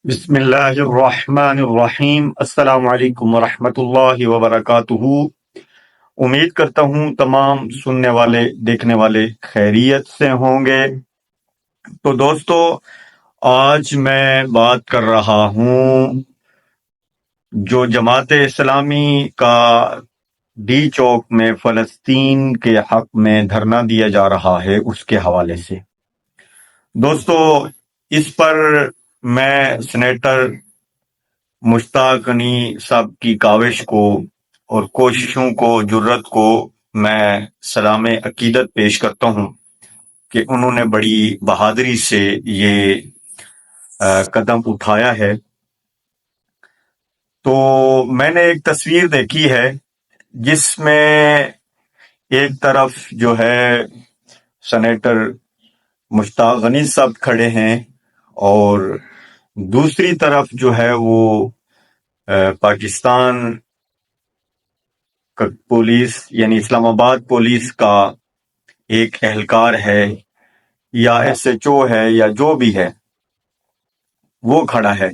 بسم اللہ الرحمن الرحیم۔ السلام علیکم ورحمۃ اللہ وبرکاتہ۔ امید کرتا ہوں تمام سننے والے دیکھنے والے خیریت سے ہوں گے۔ تو دوستو، آج میں بات کر رہا ہوں جو جماعت اسلامی کا ڈی چوک میں فلسطین کے حق میں دھرنا دیا جا رہا ہے اس کے حوالے سے۔ دوستو، اس پر میں سینیٹر مشتاق انی صاحب کی کاوش کو اور کوششوں کو، جرت کو میں سلام عقیدت پیش کرتا ہوں کہ انہوں نے بڑی بہادری سے یہ قدم اٹھایا ہے۔ تو میں نے ایک تصویر دیکھی ہے جس میں ایک طرف جو ہے سینیٹر مشتاق انی صاحب کھڑے ہیں اور دوسری طرف جو ہے وہ پاکستان کا پولیس یعنی اسلام آباد پولیس کا ایک اہلکار ہے یا ایس ایچ او ہے یا جو بھی ہے وہ کھڑا ہے۔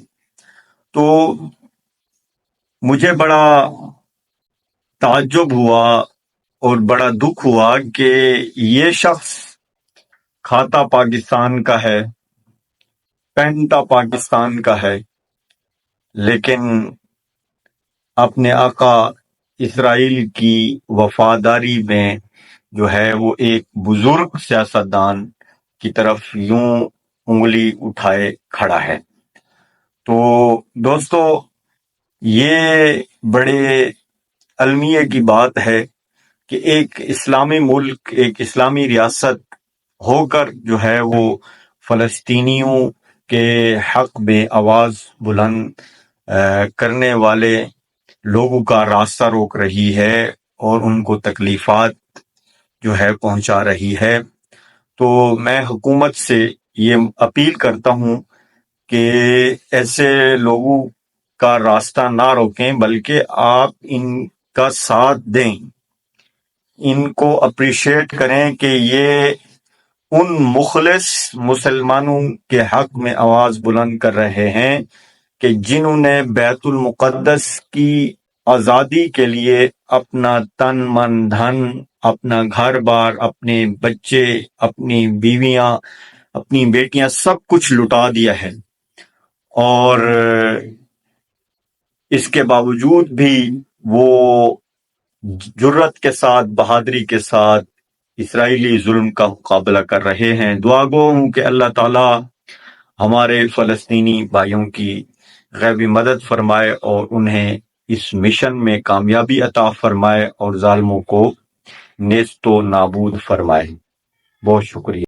تو مجھے بڑا تعجب ہوا اور بڑا دکھ ہوا کہ یہ شخص کھاتا پاکستان کا ہے، پہنتا پاکستان کا ہے، لیکن اپنے آقا اسرائیل کی وفاداری میں جو ہے وہ ایک بزرگ سیاستدان کی طرف یوں انگلی اٹھائے کھڑا ہے۔ تو دوستو، یہ بڑے المیہ کی بات ہے کہ ایک اسلامی ملک، ایک اسلامی ریاست ہو کر جو ہے وہ فلسطینیوں کے حق میں آواز بلند کرنے والے لوگوں کا راستہ روک رہی ہے اور ان کو تکلیفات جو ہے پہنچا رہی ہے۔ تو میں حکومت سے یہ اپیل کرتا ہوں کہ ایسے لوگوں کا راستہ نہ روکیں، بلکہ آپ ان کا ساتھ دیں، ان کو اپریشیٹ کریں کہ یہ ان مخلص مسلمانوں کے حق میں آواز بلند کر رہے ہیں کہ جنہوں نے بیت المقدس کی آزادی کے لیے اپنا تن من دھن، اپنا گھر بار، اپنے بچے، اپنی بیویاں، اپنی بیٹیاں سب کچھ لٹا دیا ہے، اور اس کے باوجود بھی وہ جرت کے ساتھ، بہادری کے ساتھ اسرائیلی ظلم کا مقابلہ کر رہے ہیں۔ دعا گو ہوں کہ اللہ تعالی ہمارے فلسطینی بھائیوں کی غیبی مدد فرمائے اور انہیں اس مشن میں کامیابی عطا فرمائے اور ظالموں کو نیست و نابود فرمائے۔ بہت شکریہ۔